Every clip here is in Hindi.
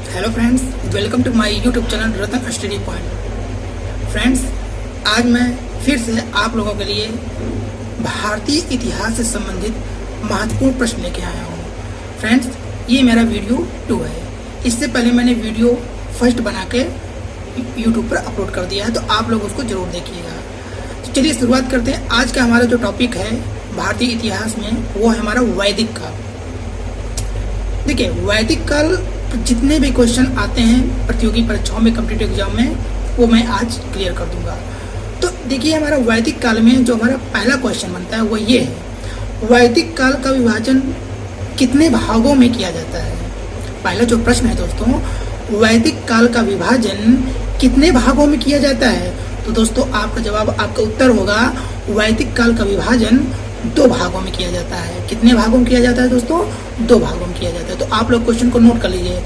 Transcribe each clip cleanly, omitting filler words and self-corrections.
Hello friends, welcome to my YouTube channel Ratan study point. Friends, आज मैं फिर से आप लोगों के लिए भारतीय इतिहास से संबंधित महत्वपूर्ण प्रश्न लेके आया हूँ। फ्रेंड्स, ये मेरा वीडियो 2 है। इससे पहले मैंने वीडियो फर्स्ट बना के यूट्यूब पर अपलोड कर दिया है, तो आप लोग उसको जरूर देखिएगा। तो चलिए शुरुआत करते हैं। आज का हमारा जो टॉपिक है भारतीय इतिहास में, वो है हमारा वैदिक काल। देखिए, वैदिक काल जितने भी क्वेश्चन आते हैं प्रतियोगी परीक्षाओं में, कॉम्पिटिटिव एग्जाम में, वो मैं आज क्लियर कर दूंगा। तो देखिए, हमारा वैदिक काल में जो हमारा पहला क्वेश्चन बनता है वो ये है, वैदिक काल का विभाजन कितने भागों में किया जाता है। पहला जो प्रश्न है दोस्तों, वैदिक काल का विभाजन कितने भागों में किया जाता है। तो दोस्तों, आपका जवाब, आपका उत्तर होगा वैदिक काल का विभाजन 2 भागों में किया जाता है। कितने भागों में किया जाता है दोस्तों? 2 भागों में किया जाता है। तो आप लोग क्वेश्चन को नोट कर लीजिए,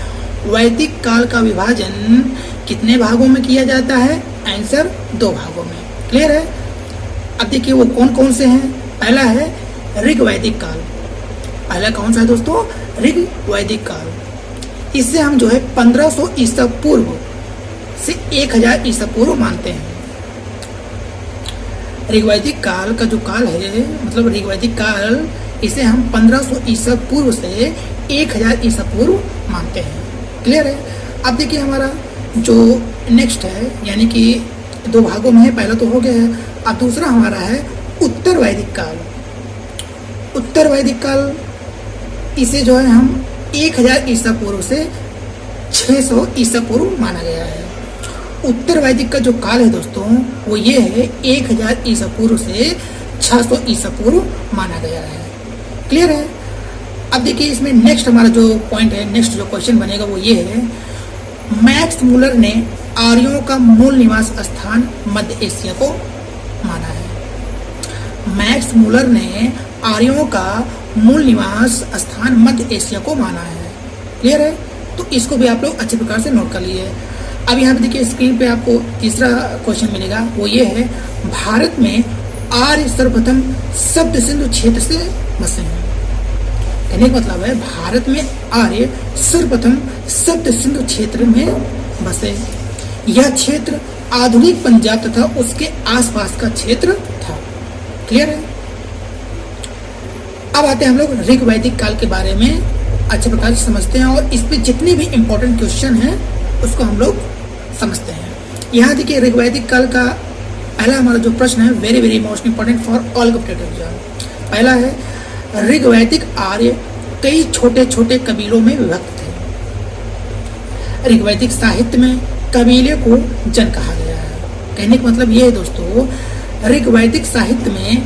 वैदिक काल का विभाजन कितने भागों में किया जाता है? आंसर 2 भागों में। क्लियर है? अब देखिए वो कौन कौन से हैं। पहला है ऋग्वैदिक काल। पहला कौन सा है दोस्तों? ऋग्वैदिक काल। इससे हम जो है 1500 ईसा पूर्व से 1000 ईसा पूर्व मानते हैं। ऋग्वैदिक काल का जो काल है, मतलब ऋग्वैदिक काल, इसे हम 1500 ईसा पूर्व से 1000 ईसा पूर्व मानते हैं। क्लियर है? अब देखिए हमारा जो नेक्स्ट है, यानी कि 2 भागों में है, पहला तो हो गया है। अब दूसरा हमारा है उत्तर वैदिक काल। उत्तर वैदिक काल, इसे जो है हम 1000 ईसा पूर्व से 600 ईसा पूर्व माना गया है। उत्तर वैदिक का जो काल है दोस्तों, वो ये है 1000 ईसा पूर्व से 600 ईसा पूर्व माना गया है। क्लियर है? अब देखिए इसमें नेक्स्ट हमारा जो पॉइंट है, नेक्स्ट जो क्वेश्चन बनेगा वो ये है, मैक्स मुलर ने आर्यों का मूल निवास स्थान मध्य एशिया को माना है। मैक्स मुलर ने आर्यों का मूल निवास स्थान मध्य एशिया को माना है। क्लियर है? तो इसको भी आप लोग अच्छे प्रकार से नोट कर लीजिए। अब यहाँ पे देखिए स्क्रीन पे आपको तीसरा क्वेश्चन मिलेगा, वो ये है, भारत में आर्य सर्वप्रथम सप्त सिंधु क्षेत्र से बसे हैं। कहने का मतलब है, भारत में आर्य सर्वप्रथम सप्त सिंधु क्षेत्र में बसे। यह क्षेत्र आधुनिक पंजाब तथा उसके आसपास का क्षेत्र था। क्लियर है? अब आते हैं हम लोग ऋग्वैदिक काल के बारे में अच्छे प्रकार से समझते हैं, और इस पे जितने भी इंपॉर्टेंट क्वेश्चन हैं उसको हम लोग समझते हैं। यहाँ देखिए ऋग्वैदिक काल का पहला हमारा जो प्रश्न है, very very most important for all competitive exam. पहला है, ऋग्वैदिक आर्य कई छोटे छोटे कबीलों में विभक्त थे। ऋग्वैदिक साहित्य में कबीले को जन कहा गया है। कहने का मतलब ये है दोस्तों, ऋग्वैदिक साहित्य में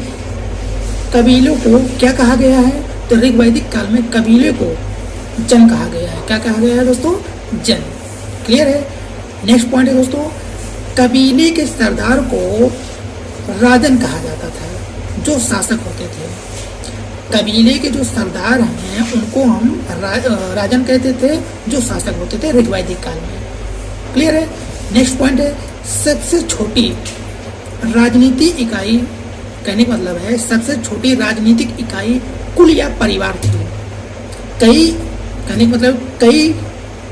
कबीलों को क्या कहा गया है? तो ऋग्वैदिक काल में कबीले को जन कहा गया है। क्या कहा गया है दोस्तों? जन। क्लियर है? नेक्स्ट पॉइंट है दोस्तों, कबीले के सरदार को राजन कहा जाता था, जो शासक होते थे। कबीले के जो सरदार हैं उनको हम राजन कहते थे, जो शासक होते थे ऋग्वैदिक काल में। क्लियर है? नेक्स्ट पॉइंट है, सबसे छोटी राजनीति इकाई, कहने का मतलब है सबसे छोटी राजनीतिक इकाई कुल या परिवार थी। कई, कहने का मतलब कई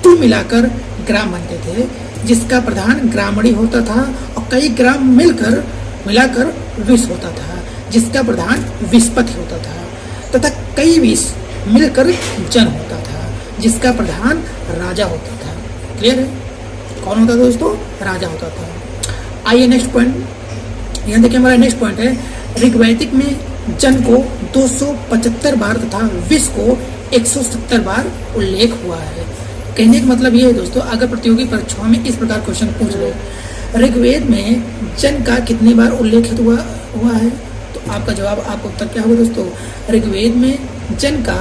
कुल मिलाकर ग्राम बनते थे, जिसका प्रधान ग्रामणी होता था, और कई ग्राम मिलाकर विष होता था, जिसका प्रधान विषपति होता था, तथा कई विष मिलकर जन होता था, जिसका प्रधान राजा होता था। क्लियर है? कौन होता था दोस्तों? राजा होता था। आइए नेक्स्ट पॉइंट, यहाँ देखिए हमारा नेक्स्ट पॉइंट है, ऋग्वैदिक में जन को 275 बार तथा विष को 170 बार उल्लेख हुआ है। कहने का मतलब ये है दोस्तों, अगर प्रतियोगी परीक्षाओं में इस प्रकार क्वेश्चन पूछ ले, ऋग्वेद में जन का कितनी बार उल्लेखित हुआ है, तो आपका जवाब, आपका उत्तर क्या होगा दोस्तों? ऋग्वेद में जन का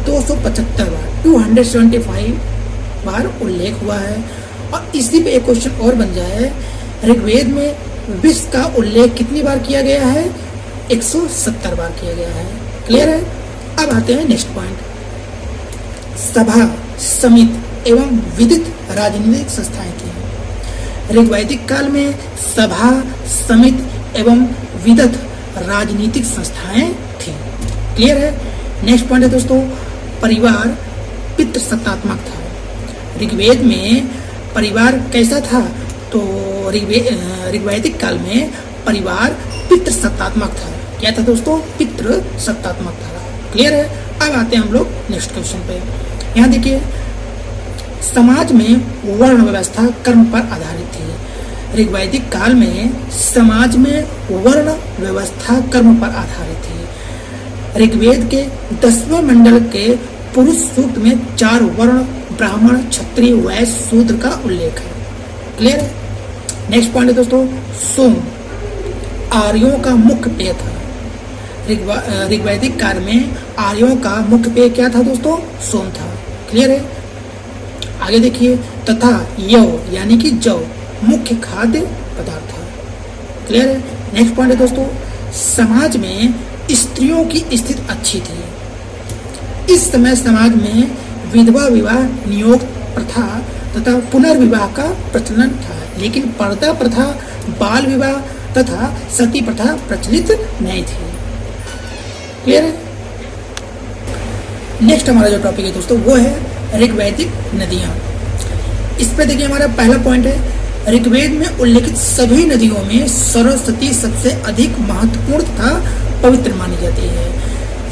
275 बार, 275 बार उल्लेख हुआ है। और इसी पे एक क्वेश्चन और बन जाए, ऋग्वेद में विष का उल्लेख कितनी बार किया गया है? 170 बार किया गया है। क्लियर है? अब आते हैं नेक्स्ट पॉइंट, सभा, समिति एवं विदित राजनीतिक संस्थाएं थी। ऋग्वैदिक काल में सभा, समिति एवं विदित राजनीतिक संस्थाएं थी। क्लियर है? नेक्स्ट पॉइंट है दोस्तों, परिवार पितृसत्तात्मक था। ऋग्वेद में परिवार कैसा था? तो ऋग्वैदिक काल में परिवार पितृसत्तात्मक था। क्या था दोस्तों? पितृसत्तात्मक था। क्लियर है? अब आते हैं हम लोग नेक्स्ट क्वेश्चन पे। यहाँ देखिए, समाज में वर्ण व्यवस्था कर्म पर आधारित थी। ऋग्वैदिक काल में समाज में वर्ण व्यवस्था कर्म पर आधारित थी। ऋग्वेद के 10वें मंडल के पुरुष सूक्त में 4 वर्ण ब्राह्मण, क्षत्रिय, वैश्य, शूद्र का उल्लेख है। क्लियर है? नेक्स्ट पॉइंट है दोस्तों, सोम आर्यों का मुख्य पेय था। ऋग्वैदिक काल में आर्यों का मुख्य पेय क्या था दोस्तों? सोम था। क्लियर है? आगे देखिए, तथा यव यानी कि जौ मुख्य खाद्य पदार्थ था। क्लियर है? नेक्स्ट पॉइंट है दोस्तों, समाज में स्त्रियों की स्थिति अच्छी थी। इस समय समाज में विधवा विवाह, नियोग प्रथा तथा पुनर्विवाह का प्रचलन था, लेकिन पर्दा प्रथा, बाल विवाह तथा सती प्रथा प्रचलित नहीं थी। क्लियर है? नेक्स्ट हमारा जो टॉपिक है दोस्तों वो है ऋग्वैदिक नदियां। इस पे देखिए, हमारा पहला पॉइंट है, ऋग्वेद में उल्लेखित सभी नदियों में सरस्वती सबसे अधिक महत्वपूर्ण तथा पवित्र मानी जाती है।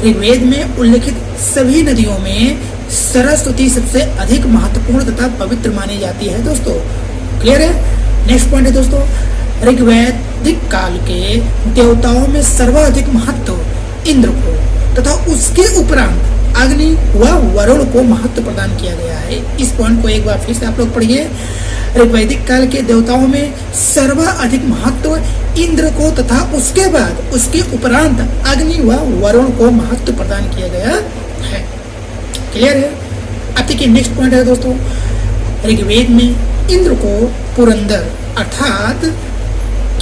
ऋग्वेद में उल्लेखित सभी नदियों में सरस्वती सबसे अधिक महत्वपूर्ण तथा पवित्र मानी जाती है दोस्तों। क्लियर है? नेक्स्ट पॉइंट है दोस्तों, ऋग्वैदिक काल के देवताओं में सर्वाधिक महत्व इंद्र को तथा उसके उपरांत अग्नि व वरुण को महत्व प्रदान किया गया है। इस पॉइंट को एक बार फिर से आप लोग पढ़िए। ऋग्वैदिक काल के देवताओं में सर्वाधिक महत्व इंद्र को तथा उसके बाद उसके उपरांत अग्नि व वरुण को महत्व प्रदान किया गया है। क्लियर है? अब देखिए, नेक्स्ट पॉइंट है दोस्तों, ऋग्वेद में इंद्र को पुरंदर अर्थात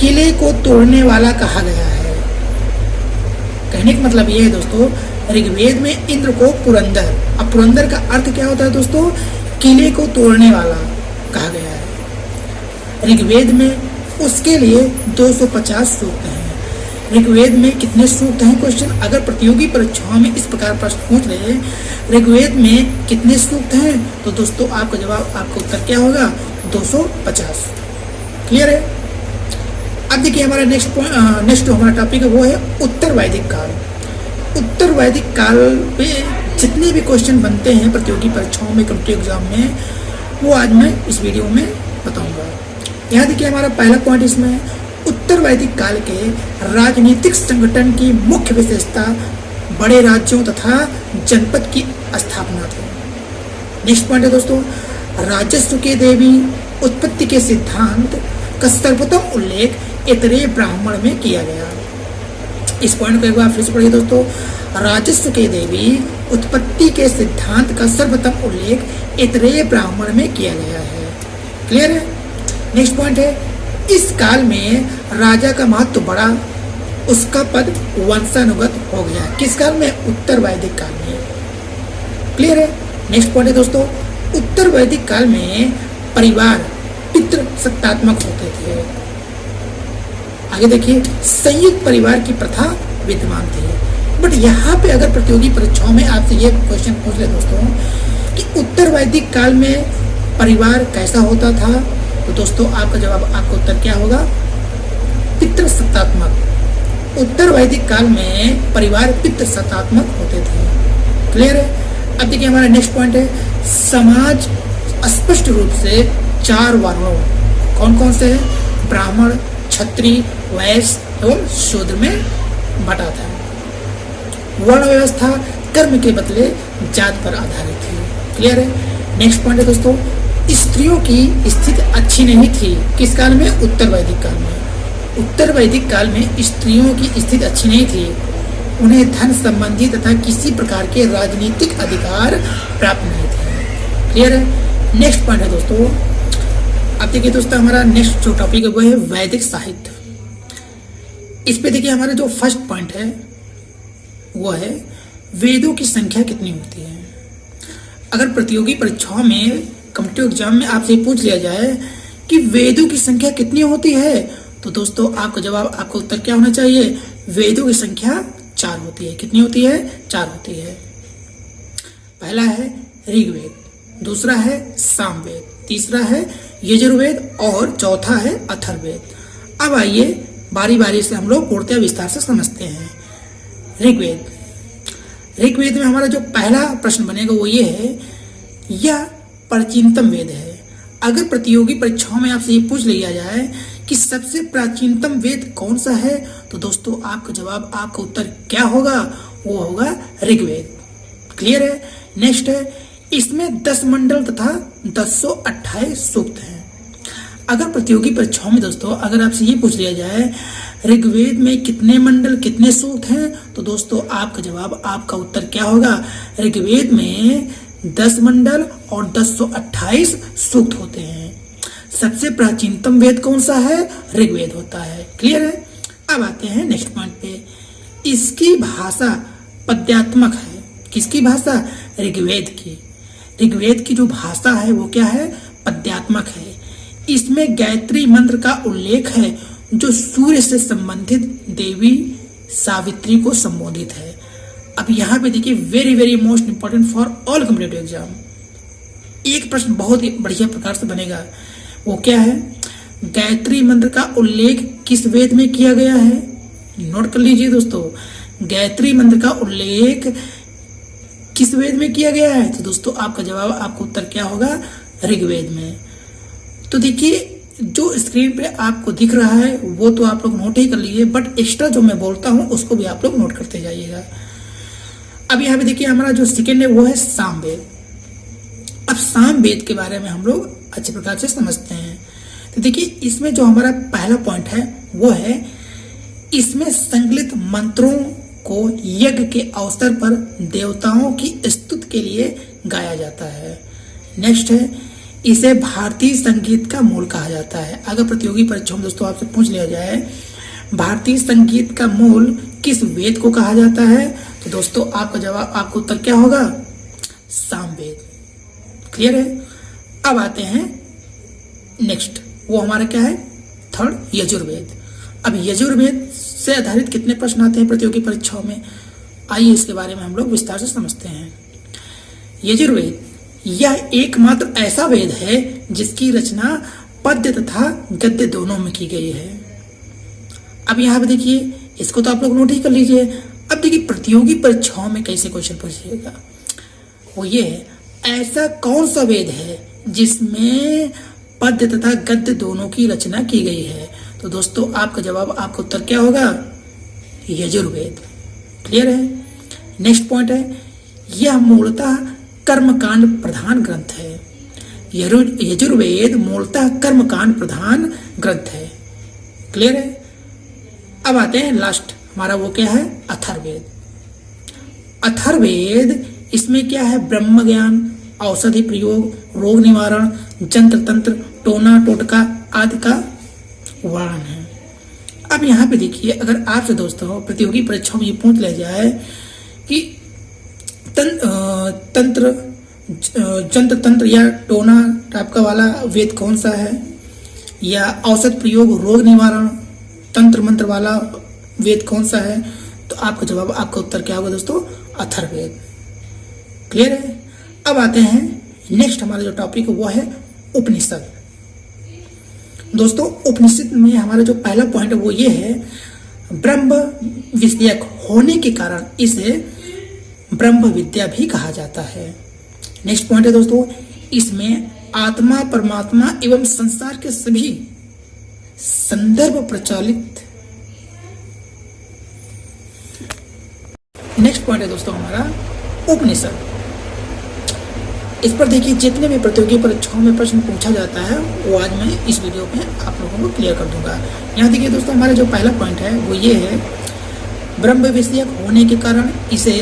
किले को तोड़ने वाला कहा गया है। कहने का मतलब ये है दोस्तों, ऋग्वेद में इंद्र को पुरंदर, अब पुरंदर का अर्थ क्या होता है दोस्तों? किले को तोड़ने वाला कहा गया है। ऋग्वेद में उसके लिए 250 सूक्त हैं। ऋग्वेद में कितने सूक्त हैं? क्वेश्चन अगर प्रतियोगी परीक्षाओं में इस प्रकार प्रश्न पूछ रहे हैं, ऋग्वेद में कितने सूक्त हैं, तो दोस्तों आपका जवाब, आपका उत्तर क्या होगा? 250। क्लियर है? अब देखिए, हमारा नेक्स्ट हमारा टॉपिक है वो है उत्तर वैदिक काल। उत्तर वैदिक काल पे जितने भी क्वेश्चन बनते हैं प्रतियोगी परीक्षाओं में, कॉम्पिटिटिव एग्जाम में, वो आज मैं इस वीडियो में बताऊंगा। यहाँ देखिए, हमारा पहला पॉइंट इसमें है, उत्तर वैदिक काल के राजनीतिक संगठन की मुख्य विशेषता बड़े राज्यों तथा जनपद की स्थापना थी। नेक्स्ट पॉइंट है दोस्तों, राजस्व के देवी उत्पत्ति के सिद्धांत का सर्वोत्तम उल्लेख इतरे ब्राह्मण में किया गया। इस पॉइंट को एक बार फिर से पढ़िए दोस्तों, राजस्व के देवी उत्पत्ति के सिद्धांत का सर्वोत्तम उल्लेख इतरे ब्राह्मण में किया गया है। क्लियर है? नेक्स्ट पॉइंट है, इस काल में राजा का महत्व बढ़ा, उसका पद वंशानुगत हो गया। किस काल में? उत्तर वैदिक काल में। क्लियर है? नेक्स्ट पॉइंट है दोस्तों, उत्तर वैदिक काल में परिवार पितृसत्तात्मक होते थे। आगे देखिए, संयुक्त परिवार की प्रथा विद्यमान थी। बट यहाँ पे अगर प्रतियोगी परीक्षाओं में आपसे ये क्वेश्चन पूछ ले दोस्तों कि उत्तर वैदिक काल में परिवार कैसा होता था, तो दोस्तों आपका जवाब, आपका उत्तर क्या होगा? पितृसत्तात्मक। उत्तर वैदिक काल में परिवार पितृसत्तात्मक होते थे। क्लियर है? अब देखिए, हमारा नेक्स्ट पॉइंट है, समाज स्पष्ट रूप से 4 वर्णों, कौन कौन से हैं? ब्राह्मण, क्षत्रिय, वैश्य एवं शूद्र में बटा था। वर्ण व्यवस्था कर्म के बदले जात पर आधारित थी। क्लियर है? नेक्स्ट पॉइंट है दोस्तों, स्त्रियों की स्थिति अच्छी नहीं थी। किस काल में? उत्तर वैदिक काल में। उत्तर वैदिक काल में स्त्रियों की स्थिति अच्छी नहीं थी। उन्हें धन संबंधी तथा किसी प्रकार के राजनीतिक अधिकार प्राप्त नहीं थे। क्लियर है? नेक्स्ट पॉइंट है दोस्तों, अब देखिए दोस्तों, हमारा नेक्स्ट जो टॉपिक है वो है वैदिक साहित्य। इस पे देखिए, हमारा जो फर्स्ट पॉइंट है वो है वेदों की संख्या कितनी होती है। अगर प्रतियोगी परीक्षाओं में, कॉम्पिटिटिव एग्जाम में आपसे पूछ लिया जाए कि वेदों की संख्या कितनी होती है, तो दोस्तों आपका जवाब, आपका उत्तर क्या होना चाहिए? वेदों की संख्या 4 होती है। कितनी होती है? 4 होती है। पहला है ऋग्वेद, दूसरा है सामवेद, तीसरा है यजुर्वेद और चौथा है अथर्ववेद। अब आइए बारी बारी से हम लोग पूर्णतः विस्तार से समझते हैं। ऋग्वेद, ऋग्वेद में हमारा जो पहला प्रश्न बनेगा वो ये है, यह प्राचीनतम वेद है। अगर प्रतियोगी परीक्षाओं में आपसे ये पूछ लिया जाए कि सबसे प्राचीनतम वेद कौन सा है, तो दोस्तों आपका जवाब, आपका उत्तर क्या होगा? वो होगा ऋग्वेद। क्लियर है? नेक्स्ट है, इसमें 10 मंडल तथा 1028 सूक्त हैं। अगर प्रतियोगी परीक्षाओं में दोस्तों अगर आपसे ये पूछ लिया जाए ऋग्वेद में कितने मंडल कितने सूक्त हैं, तो दोस्तों आपका जवाब, आपका उत्तर क्या होगा? ऋग्वेद में 10 मंडल और 1028 सूक्त होते हैं। सबसे प्राचीनतम वेद कौन सा है? ऋग्वेद होता है। क्लियर है? अब आते हैं नेक्स्ट पॉइंट पे। इसकी भाषा पद्यात्मक है। किसकी भाषा? ऋग्वेद की। ऋग्वेद की जो भाषा है वो क्या है? पद्यात्मक है। इसमें गायत्री मंत्र का उल्लेख है जो सूर्य से संबंधित देवी सावित्री को संबोधित है। अब यहाँ पे देखिए, very very most important for all competitive exam, एक प्रश्न बहुत ही बढ़िया प्रकार से बनेगा। वो क्या है? गायत्री मंत्र का उल्लेख किस वेद में किया गया है? नोट कर लीजिए दोस्तों, गायत्री मंत्र का उल्लेख किस वेद में किया गया है? तो दोस्तों आपका जवाब, आपका उत्तर क्या होगा? ऋग्वेद में। तो देखिए, जो स्क्रीन पे आपको दिख रहा है वो तो आप लोग नोट ही कर लीजिए, बट एक्स्ट्रा जो मैं बोलता हूं उसको भी आप लोग नोट करते जाइएगा। अब यहाँ पे देखिए, हमारा जो सेकेंड है वो है सामवेद। अब सामवेद के बारे में हम लोग अच्छे प्रकार से समझते हैं। तो देखिए, इसमें जो हमारा पहला पॉइंट है वो है, इसमें संकलित मंत्रों को यज्ञ के अवसर पर देवताओं की स्तुति के लिए गाया जाता है। नेक्स्ट है, इसे भारतीय संगीत का मूल कहा जाता है। अगर प्रतियोगी परीक्षाओं में दोस्तों आपसे पूछ लिया जाए भारतीय संगीत का मूल किस वेद को कहा जाता है, तो दोस्तों आपका जवाब, आपका उत्तर क्या होगा? सामवेद। क्लियर है? अब आते हैं नेक्स्ट, वो हमारा क्या है? थर्ड, यजुर्वेद। अब यजुर्वेद से आधारित कितने प्रश्न आते हैं प्रतियोगी परीक्षाओं में? आइए इसके बारे में हम लोग विस्तार से समझते हैं। यजुर्वेद यह एकमात्र ऐसा वेद है जिसकी रचना पद्य तथा गद्य दोनों में की गई है। अब यहाँ पे देखिए, इसको तो आप लोग नोट ही कर लीजिए। अब देखिए, प्रतियोगी परीक्षाओं में कैसे क्वेश्चन पूछिएगा, वो ये है, ऐसा कौन सा वेद है जिसमें पद्य तथा गद्य दोनों की रचना की गई है? तो दोस्तों आपका जवाब, आपका उत्तर क्या होगा? यजुर्वेद। क्लियर है? नेक्स्ट पॉइंट है, यह मूलतः कर्मकांड प्रधान ग्रंथ है। यजुर्वेद मूलतः कर्मकांड प्रधान ग्रंथ है। क्लियर है? अब आते हैं लास्ट, हमारा वो क्या है? अथर्ववेद। अथर्ववेद, इसमें क्या है? ब्रह्म ज्ञान, औषधि प्रयोग, रोग निवारण, जंत्र तंत्र, टोना टोटका आदि का वर्णन है। अब यहाँ पे देखिए, अगर आपसे दोस्तों प्रतियोगी परीक्षाओं में ये पूछ लिया जाए कि तंत्र, जंत्र तंत्र या टोना टापका वाला वेद कौन सा है, या औषध प्रयोग, रोग निवारण, तंत्र मंत्र वाला वेद कौन सा है, तो आपका जवाब, आपका उत्तर क्या होगा दोस्तों? अथर्ववेद। क्लियर है? अब आते हैं नेक्स्ट, हमारा जो टॉपिक है वो है उपनिषद। दोस्तों उपनिषद में हमारा जो पहला पॉइंट है वो ये है, ब्रह्म विषयक होने के कारण इसे ब्रह्म विद्या भी कहा जाता है। नेक्स्ट पॉइंट है दोस्तों, इसमें आत्मा, परमात्मा एवं संसार के सभी संदर्भ प्रचलित। नेक्स्ट पॉइंट है दोस्तों हमारा उपनिषद। इस पर देखिए, जितने भी प्रतियोगी परीक्षाओं में प्रश्न पूछा जाता है वो आज मैं इस वीडियो में आप लोगों को क्लियर कर दूंगा। यहाँ देखिए दोस्तों, हमारा जो पहला पॉइंट है वो ये है, ब्रह्म विषयक होने के कारण इसे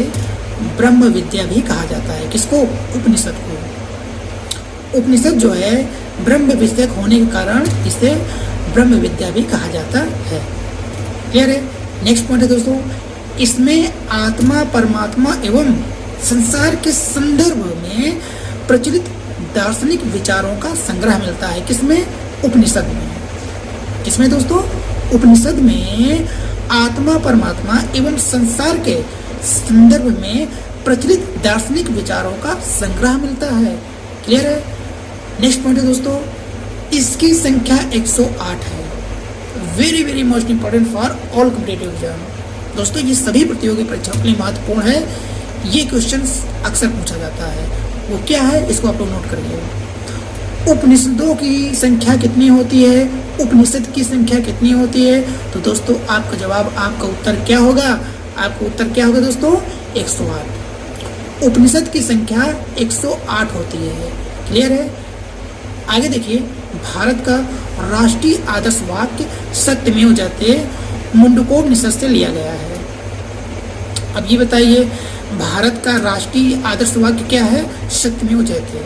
ब्रह्म विद्या भी कहा जाता है। किसको? उपनिषद को। उपनिषद जो है ब्रह्म विषयक होने के कारण इसे ब्रह्म विद्या भी कहा जाता है। क्लियर है? नेक्स्ट पॉइंट है दोस्तों, इसमें आत्मा, परमात्मा एवं संसार के संदर्भ में प्रचलित दार्शनिक विचारों का संग्रह मिलता है। किसमें? उपनिषद में। किसमें दोस्तों? उपनिषद में आत्मा परमात्मा एवं संसार के संदर्भ में प्रचलित दार्शनिक विचारों का संग्रह मिलता है। क्लियर है? नेक्स्ट पॉइंट है दोस्तों, इसकी संख्या 108 है। Very very most important for all competitive exam. दोस्तों ये सभी प्रतियोगी परीक्षाओं के लिए महत्वपूर्ण है। ये क्वेश्चंस अक्सर पूछा जाता है। वो क्या है, इसको आप लोग नोट करिए। उपनिषदों की संख्या कितनी होती है? उपनिषद की संख्या कितनी होती है? तो दोस्तों आपका जवाब, आपका उत्तर क्या होगा? आपका उत्तर क्या होगा दोस्तों? 108। उपनिषद की संख्या 108 होती है। क्लियर है? आगे देखिए, भारत का राष्ट्रीय आदर्श वाक्य सत्यमेव जयते मुंडकोपनिषद से लिया गया है। अब ये बताइए, भारत का राष्ट्रीय आदर्श वाक्य क्या है? सत्यमेव जयते।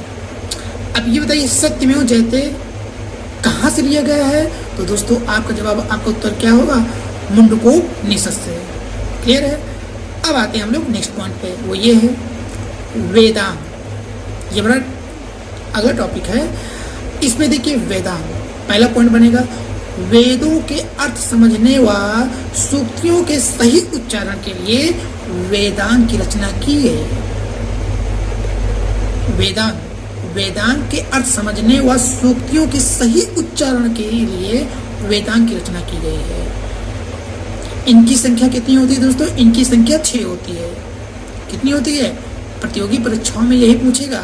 अब ये बताइए, सत्यमेव जयते कहाँ से लिया गया है? तो दोस्तों आपका जवाब, आपका उत्तर क्या होगा? मुंडकोपनिषद से। क्लियर है? अब आते हैं हम लोग नेक्स्ट पॉइंट पे, वो ये है वेदांग। ये बड़ा अगला टॉपिक है। इसमें देखिए वेदांग, पहला पॉइंट बनेगा, वेदों के अर्थ समझने व सूक्तियों के सही उच्चारण के लिए वेदांग की रचना की गई। वेदांग के अर्थ समझने व सूक्तियों के सही उच्चारण के लिए वेदांग की रचना की गई है। इनकी संख्या कितनी होती है दोस्तों? इनकी संख्या 6 होती है। कितनी होती है? प्रतियोगी परीक्षाओं में यही पूछेगा।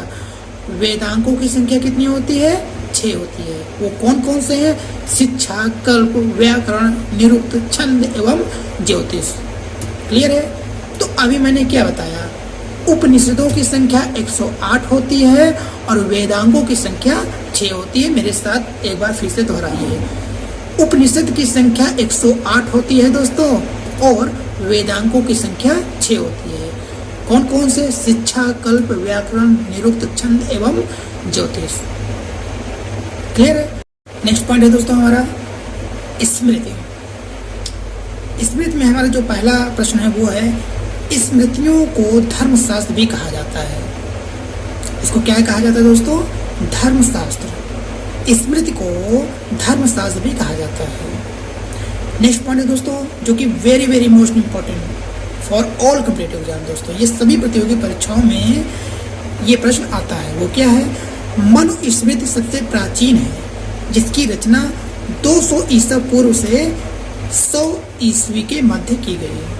वेदांगों की संख्या कितनी होती है? 6 होती है। वो कौन कौन से हैं? शिक्षा, कल्प, व्याकरण, निरुक्त, छंद एवं ज्योतिष। क्लियर है? तो अभी मैंने क्या बताया, उपनिषदों की संख्या 108 होती है और वेदांगों की संख्या 6 होती है। मेरे साथ एक बार फिर से दोहराइए, उपनिषद की संख्या 108 होती है दोस्तों और वेदांगों की संख्या 6 होती है। कौन कौन से? शिक्षा, कल्प, व्याकरण, निरुक्त, छंद एवं ज्योतिष। क्लियर है? नेक्स्ट पॉइंट है दोस्तों हमारा स्मृति। स्मृति में हमारा जो पहला प्रश्न है वो है, स्मृतियों को धर्मशास्त्र भी कहा जाता है। इसको क्या कहा जाता है दोस्तों? धर्मशास्त्र। स्मृति को धर्मशास्त्र भी कहा जाता है। नेक्स्ट पॉइंट है दोस्तों, जो कि very very most important for all competitive exam. दोस्तों ये सभी प्रतियोगी परीक्षाओं में ये प्रश्न आता है। वो क्या है? मनुस्मृति सबसे प्राचीन है, जिसकी रचना 200 ईसा पूर्व से 100 ईस्वी के मध्य की गई है।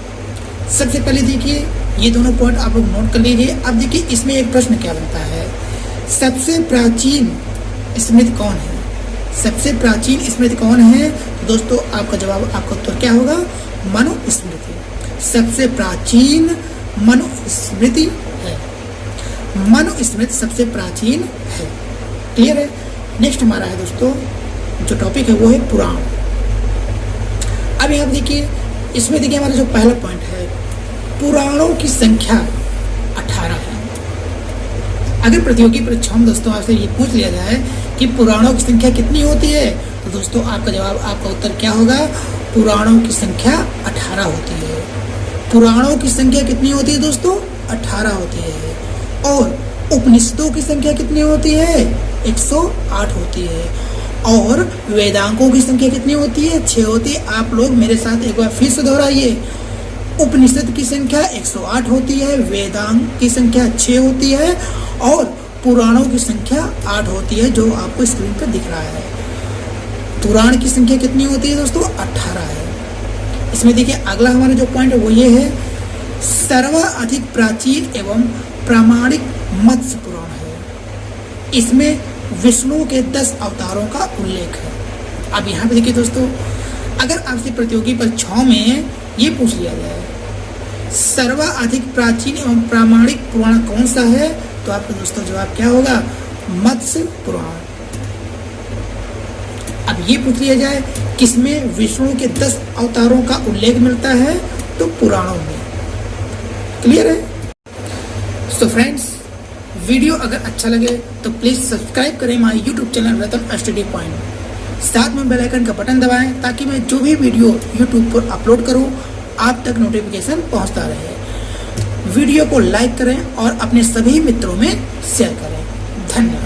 सबसे पहले देखिए, ये दोनों पॉइंट आप लोग नोट कर लीजिए। अब देखिए इसमें एक प्रश्न क्या बनता है, सबसे प्राचीन स्मृति कौन है? सबसे प्राचीन स्मृति कौन है? तो दोस्तों आपका जवाब, आपका उत्तर क्या होगा? मनुस्मृति। सबसे प्राचीन मनुस्मृति है। मनुस्मृति सबसे प्राचीन है। क्लियर है? नेक्स्ट हमारा है दोस्तों, जो टॉपिक है वो है पुराण। अब यहाँ देखिए, इसमें देखिए हमारा जो पहला पॉइंट है, पुराणों की संख्या 18 है। अगर प्रतियोगी परीक्षाओं में दोस्तों आपसे ये पूछ लिया जाए कि पुराणों की संख्या कितनी होती है, तो दोस्तों आपका जवाब, आपका उत्तर क्या होगा? पुराणों की संख्या 18 होती है। पुराणों की संख्या कितनी होती है दोस्तों? 18 होती है। और उपनिषदों की संख्या कितनी होती है? 108 होती है। और वेदांगों की संख्या कितनी होती है? 6 होती है। आप लोग मेरे साथ एक बार फिर से दोहराइए, उपनिषद की संख्या 108 होती है, वेदांग की संख्या 6 होती है और पुराणों की संख्या 8 होती है, जो आपको स्क्रीन पर दिख रहा है। पुराण की संख्या कितनी होती है दोस्तों? 18 है। इसमें देखिए अगला हमारा जो पॉइंट है वो ये है, सर्वाधिक प्राचीन एवं प्रामाणिक मत्स्य पुराण है। इसमें विष्णु के 10 अवतारों का उल्लेख है। अब यहाँ पे देखिए दोस्तों, अगर आपसे प्रतियोगी परीक्षाओं में ये पूछ लिया जाए सर्वाधिक प्राचीन एवं प्रामाणिक पुराण कौन सा है, तो आपका दोस्तों जवाब क्या होगा? मत्स्य पुराण। अब ये पूछ लिया जाए किसमें विष्णु के 10 अवतारों का उल्लेख मिलता है, तो पुराणों में। क्लियर है? सो फ्रेंड्स, वीडियो अगर अच्छा लगे तो प्लीज सब्सक्राइब करें हमारे YouTube channel Ratan study point. साथ में बेल आइकन का बटन दबाएं ताकि मैं जो भी वीडियो यूट्यूब पर अपलोड करूं आप तक नोटिफिकेशन पहुंचता रहे। वीडियो को लाइक करें और अपने सभी मित्रों में शेयर करें। धन्यवाद।